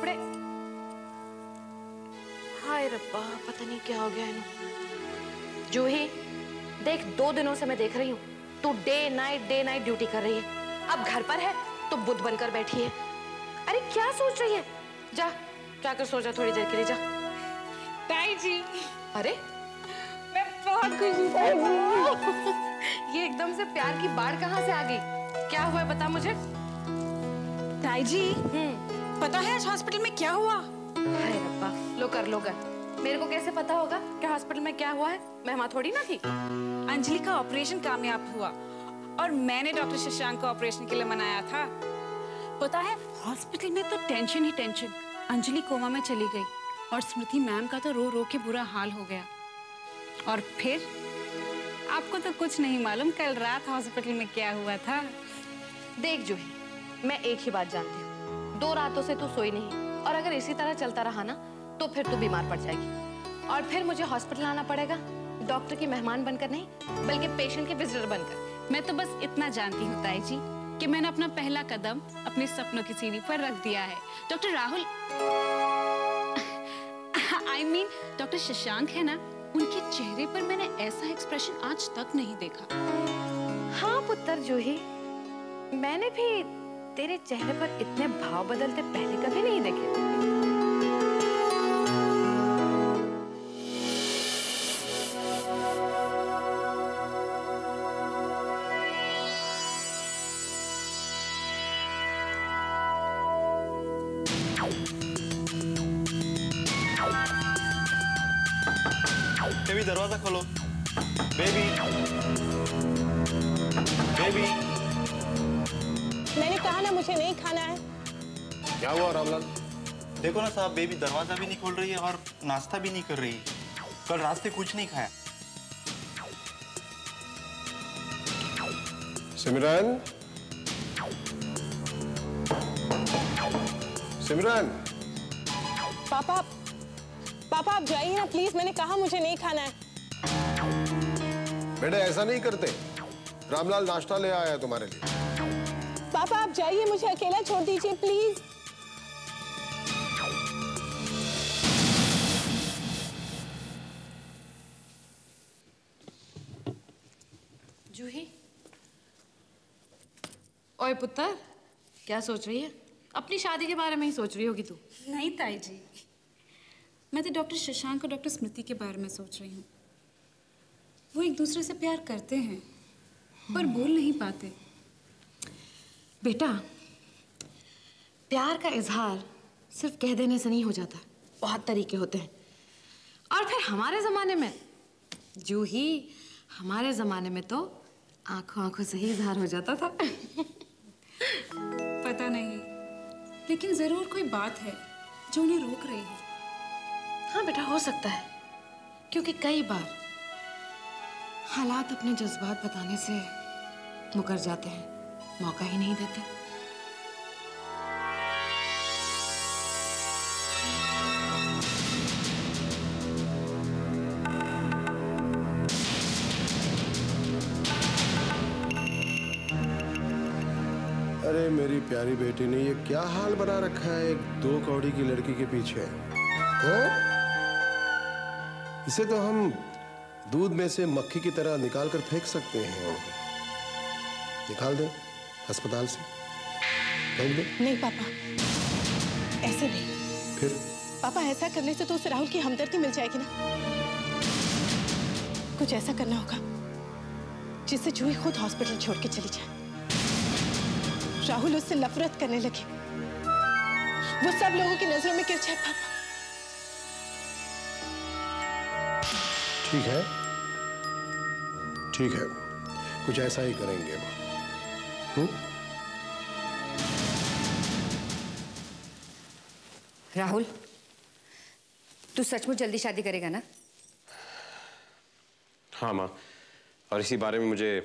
कपड़े। हाय रब्बा, पता नहीं क्या हो गया इन्हें। जूही देख, 2 दिनों से मैं देख रही हूँ तू डे नाइट ड्यूटी कर रही है। अब घर पर है तो बुद्ध बनकर बैठी है। अरे क्या सोच रही है? जा जाकर सो जा थोड़ी देर के लिए, जा। ताई जी, अरे मैं बहुत खुश हूँ ताई जी। ये एकदम से प्यार की बाढ़ कहाँ से आ गई? क्या हुआ बता मुझे। ताई जी, पता है आज हॉस्पिटल में क्या हुआ? हाय रब्बा, लो कर। मेरे को कैसे पता होगा कि हॉस्पिटल में क्या हुआ है? मैं वहां थोड़ी ना थी। अंजलि का ऑपरेशन कामयाब हुआ और मैंने डॉक्टर शशांक को ऑपरेशन के लिए मनाया था। पता है हॉस्पिटल में तो टेंशन ही टेंशन। अंजलि कोमा में चली गई और स्मृति मैम का तो रो रो के बुरा हाल हो गया। और फिर आपको तो कुछ नहीं मालूम कल रात हॉस्पिटल में क्या हुआ था। देख जूही, मैं एक ही बात जानती हूँ, 2 रातों से तू सोई नहीं, और अगर इसी तरह चलता रहा ना तो फिर तू बीमार पड़ जाएगी और फिर मुझे हॉस्पिटल आना पड़ेगा, डॉक्टर की मेहमान बनकर नहीं बल्कि पेशेंट के विजिटर बनकर। मैं तो बस इतना जानती हूँ ताई जी कि मैंने अपना पहला कदम अपने सपनों की सीढ़ी पर रख दिया है। Doctor Rahul I mean, doctor Shashank है ना, उनके चेहरे पर मैंने ऐसा एक्सप्रेशन आज तक नहीं देखा। हाँ पुत्र जूही, मैंने भी तेरे चेहरे पर इतने भाव बदलते पहले कभी नहीं देखे। बेबी दरवाजा खोलो। बेबी बेबी, मैंने कहा ना मुझे नहीं खाना है। क्या हुआ रामलाल? देखो ना साहब, बेबी दरवाजा भी नहीं खोल रही है और नाश्ता भी नहीं कर रही है। कल रास्ते कुछ नहीं खाया। सिमरन, सिमरन। पापा आप जाइए ना प्लीज, मैंने कहा मुझे नहीं खाना है। बेटे ऐसा नहीं करते, रामलाल नाश्ता ले आया है तुम्हारे लिए। पापा आप जाइए, मुझे अकेला छोड़ दीजिए प्लीज। जूही, ओए पुत्र, क्या सोच रही है? अपनी शादी के बारे में ही सोच रही होगी तू। नहीं ताई जी, मैं तो डॉक्टर शशांक और डॉक्टर स्मृति के बारे में सोच रही हूँ। वो एक दूसरे से प्यार करते हैं पर बोल नहीं पाते। बेटा, प्यार का इजहार सिर्फ कह देने से नहीं हो जाता, बहुत तरीके होते हैं। और फिर हमारे जमाने में जूही, हमारे जमाने में तो आंखों आंखों से ही इजहार हो जाता था। पता नहीं, लेकिन जरूर कोई बात है जो उन्हें रोक रही है। हाँ बेटा, हो सकता है, क्योंकि कई बार हालात अपने जज्बात बताने से मुकर जाते हैं, मौका ही नहीं देते। अरे मेरी प्यारी बेटी ने ये क्या हाल बना रखा है एक 2 कौड़ी की लड़की के पीछे। इसे तो हम दूध में से मक्खी की तरह निकाल कर फेंक सकते हैं। निकाल दे अस्पताल से, फेंक दे। नहीं पापा, ऐसे नहीं। फिर पापा ऐसा करने से तो उसे राहुल की हमदर्दी मिल जाएगी ना। कुछ ऐसा करना होगा जिससे जूही खुद हॉस्पिटल छोड़ के चली जाए, राहुल उससे नफरत करने लगे, वो सब लोगों की नजरों में गिर जाए। पापा ठीक है, ठीक है, कुछ ऐसा ही करेंगे। राहुल, तू सचमुच जल्दी शादी करेगा ना? हाँ माँ, और इसी बारे में मुझे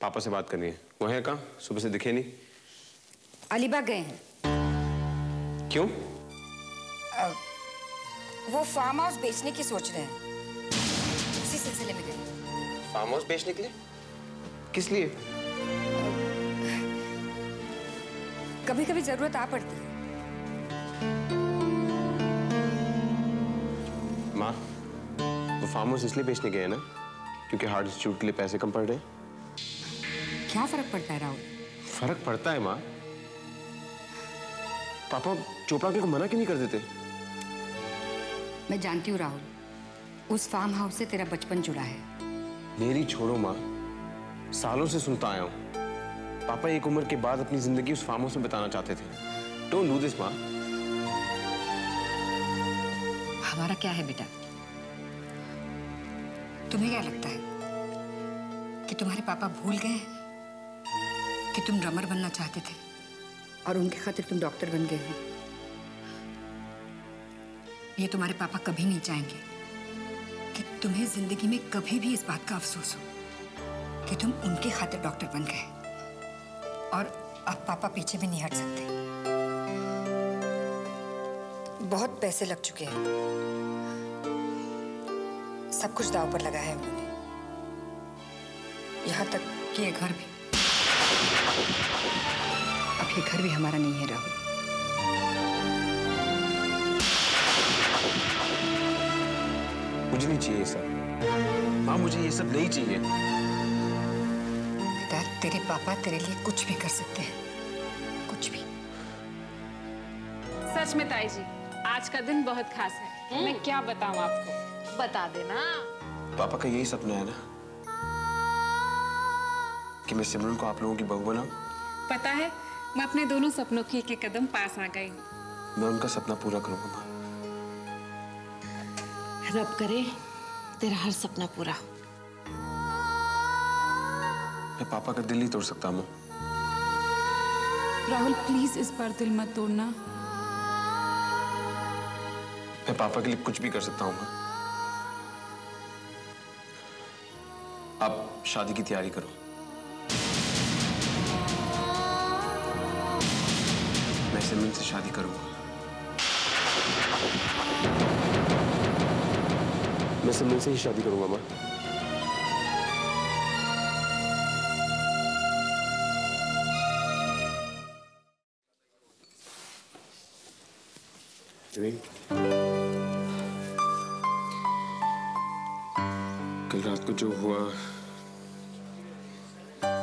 पापा से बात करनी है। वो है कहाँ? सुबह से दिखे नहीं। अलीबाग गए हैं। क्यों? वो फार्म हाउस बेचने की सोच रहे हैं, उसी सिलसिले में गए। फार्म हाउस बेचने के लिए? किस लिए? कभी कभी जरूरत आ पड़ती है। माँ, वो फार्म हाउस इसलिए बेचने गए हैं ना क्योंकि हार्ट इंस्टीट्यूट के लिए पैसे कम पड़ रहे हैं। क्या फर्क पड़ता है राहुल? फर्क पड़ता है माँ। पापा चोपड़ा अंकल को मना क्यों नहीं कर देते? मैं जानती हूँ राहुल, उस फार्म हाउस से तेरा बचपन जुड़ा है। मेरी छोड़ो माँ, सालों से सुनता आया हूँ पापा एक उम्र के बाद अपनी जिंदगी उस फार्म हाउस में बिताना चाहते थे। डोंट डू दिस माँ। हमारा क्या है बेटा? तुम्हें क्या लगता है कि तुम्हारे पापा भूल गए हैं कि तुम ड्रमर बनना चाहते थे और उनके खातिर तुम डॉक्टर बन गए हो? ये तुम्हारे पापा कभी नहीं चाहेंगे कि तुम्हें जिंदगी में कभी भी इस बात का अफसोस हो कि तुम उनके खातिर डॉक्टर बन गए। और अब पापा पीछे भी नहीं हट सकते। बहुत पैसे लग चुके हैं, सब कुछ दांव पर लगा है उन्होंने, यहाँ तक कि ये घर भी। अब ये घर भी हमारा नहीं है राहुल। मुझे नहीं चाहिए ये सब माँ, मुझे ये सब नहीं चाहिए। बेटा, तेरे पापा तेरे लिए कुछ भी कर सकते हैं, कुछ भी। सच में ताई जी, आज का दिन बहुत खास है। मैं क्या बताऊं आपको? बता देना। पापा का यही सपना है ना कि मैं सिमरन को आप लोगों की बहू बनाऊं। पता है, मैं अपने दोनों सपनों की एक कदम पास आ गई हूँ। मैं उनका सपना पूरा करूंगा माँ। रब करे तेरा हर सपना पूरा। मैं पापा का दिल नहीं तोड़ सकता माँ। राहुल प्लीज इस बार दिल मत तोड़ना। मैं पापा के लिए कुछ भी कर सकता हूँ माँ। आप शादी की तैयारी करो। मैं सिमरन से शादी करूंगा। मैं सिमरन से ही शादी करूंगा माँ। कल रात को जो हुआ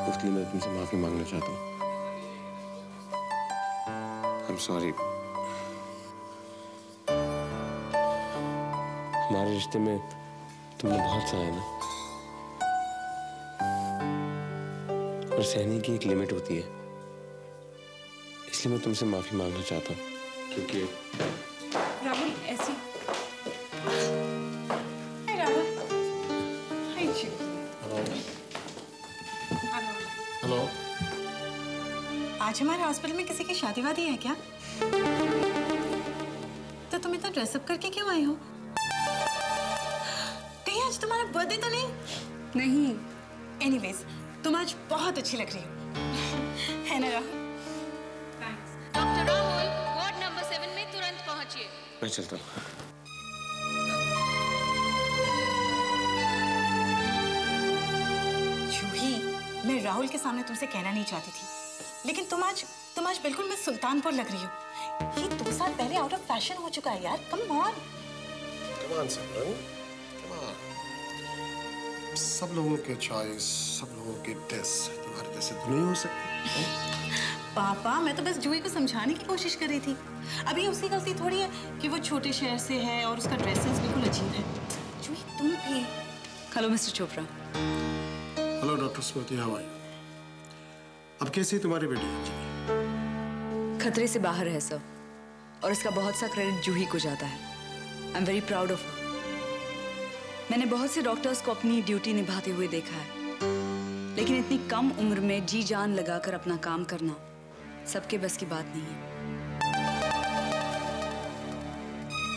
उसके लिए मैं तुमसे माफी मांगना चाहता हूँ। I'm sorry। हमारे रिश्ते में तुमने बहुत सहा है ना, और सहने की एक लिमिट होती है। इसलिए मैं तुमसे माफी मांगना चाहता हूँ क्योंकि राहुल ऐसी। हाय राहुल। हाय जी। हेलो। आज हमारे हॉस्पिटल में किसी की शादी वादी है क्या? तो तुम इतना ड्रेसअप करके क्यों आए हो? कहीं आज तुम्हारा बर्थडे तो नहीं? नहीं। एनीवेज, तुम आज बहुत अच्छी लग रही हो। है ना Rahul? Doctor Rahul, ward number 7 में तुरंत पहुंचिए। मैं चलता हूँ। जूही, मैं राहुल के सामने तुमसे कहना नहीं चाहती थी, लेकिन तुम आज बिल्कुल मिस सुल्तानपुर लग रही हो। ये 2 साल पहले आउट ऑफ फैशन हो चुका है यार। Come on Simran, come on. सब लोगों के चॉइस, सब लोगों के टेस्ट तुम्हारे जैसे तो नहीं हो सकते। पापा, मैं तो बस जूही को समझाने की कोशिश कर रही थी। अभी उसकी गलती थोड़ी है कि वो छोटे शहर से है और उसका ड्रेस सेंस बिल्कुल अजीब है। जूही, तुम भी। Hello mister Chopra. Hello doctor Smriti, how are you? अब कैसी है तुम्हारी बेटी अंजलि? खतरे से बाहर है सर, और इसका बहुत सा क्रेडिट जूही को जाता है। I am very proud of her. मैंने बहुत से डॉक्टर्स को अपनी ड्यूटी निभाते हुए देखा है, लेकिन इतनी कम उम्र में जी जान लगाकर अपना काम करना सबके बस की बात नहीं है।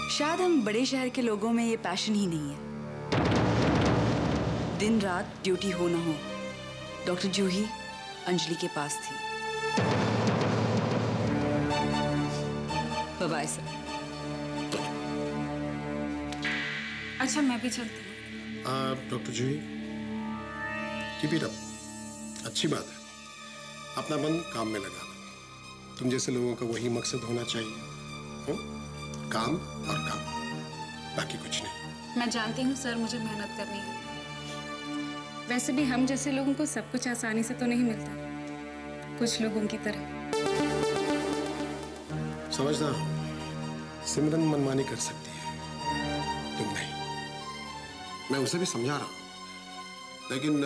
शायद हम बड़े शहर के लोगों में ये पैशन ही नहीं है। दिन रात ड्यूटी हो ना हो, डॉक्टर जूही अंजलि के पास थी। Bye sir. अच्छा, मैं भी चलती हूँ। Doctor Juhi, keep it up. अच्छी बात है, अपना मन काम में लगाना। तुम जैसे लोगों का वही मकसद होना चाहिए। काम और काम, बाकी कुछ नहीं। मैं जानती हूँ सर, मुझे मेहनत करनी है। वैसे भी हम जैसे लोगों को सब कुछ आसानी से तो नहीं मिलता, कुछ लोगों की तरह। समझना, सिमरन मनमानी कर सकती है, तुम नहीं। मैं उसे भी समझा रहा हूं, लेकिन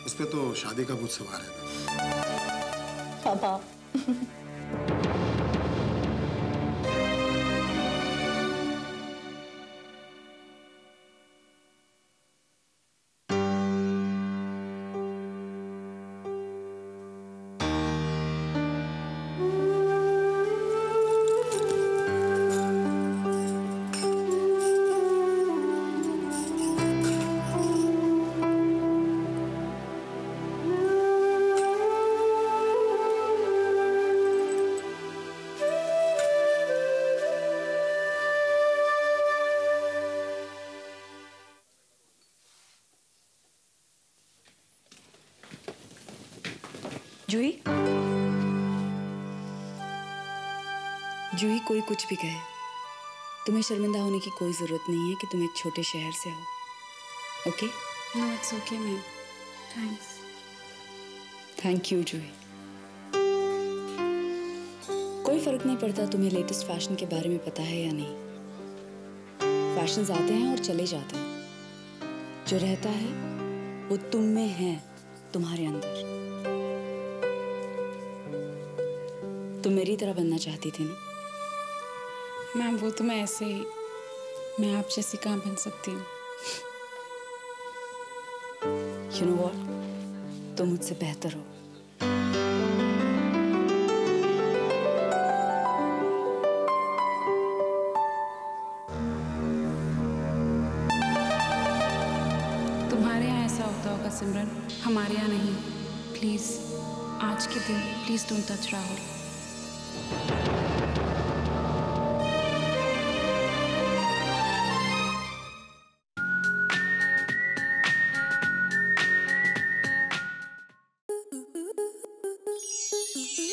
उस पे तो शादी का भूत सवार है ना। पापा जूही, जूही, कोई कुछ भी कहे, तुम्हें शर्मिंदा होने की कोई जरूरत नहीं है कि तुम एक छोटे शहर से हो। Okay? No, it's okay ma'am. Thanks. Thank you Juhi. कोई फर्क नहीं पड़ता तुम्हें लेटेस्ट फैशन के बारे में पता है या नहीं। फैशंस आते हैं और चले जाते हैं, जो रहता है वो तुम में है, तुम्हारे अंदर। तुम मेरी तरह बनना चाहती थी ना? मैम वो तो मैं ऐसे ही, मैं आप जैसी कहाँ बन सकती हूँ। You know what? तुम मुझसे बेहतर हो। तुम्हारे यहाँ ऐसा होता होगा सिमरन, हमारे यहाँ नहीं। प्लीज आज के दिन प्लीज डोंट टच राहुल।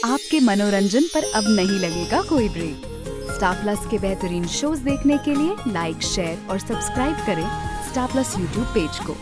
आपके मनोरंजन पर अब नहीं लगेगा कोई ब्रेक। स्टार प्लस के बेहतरीन शोज देखने के लिए लाइक, शेयर और सब्सक्राइब करें स्टार प्लस यूट्यूब पेज को।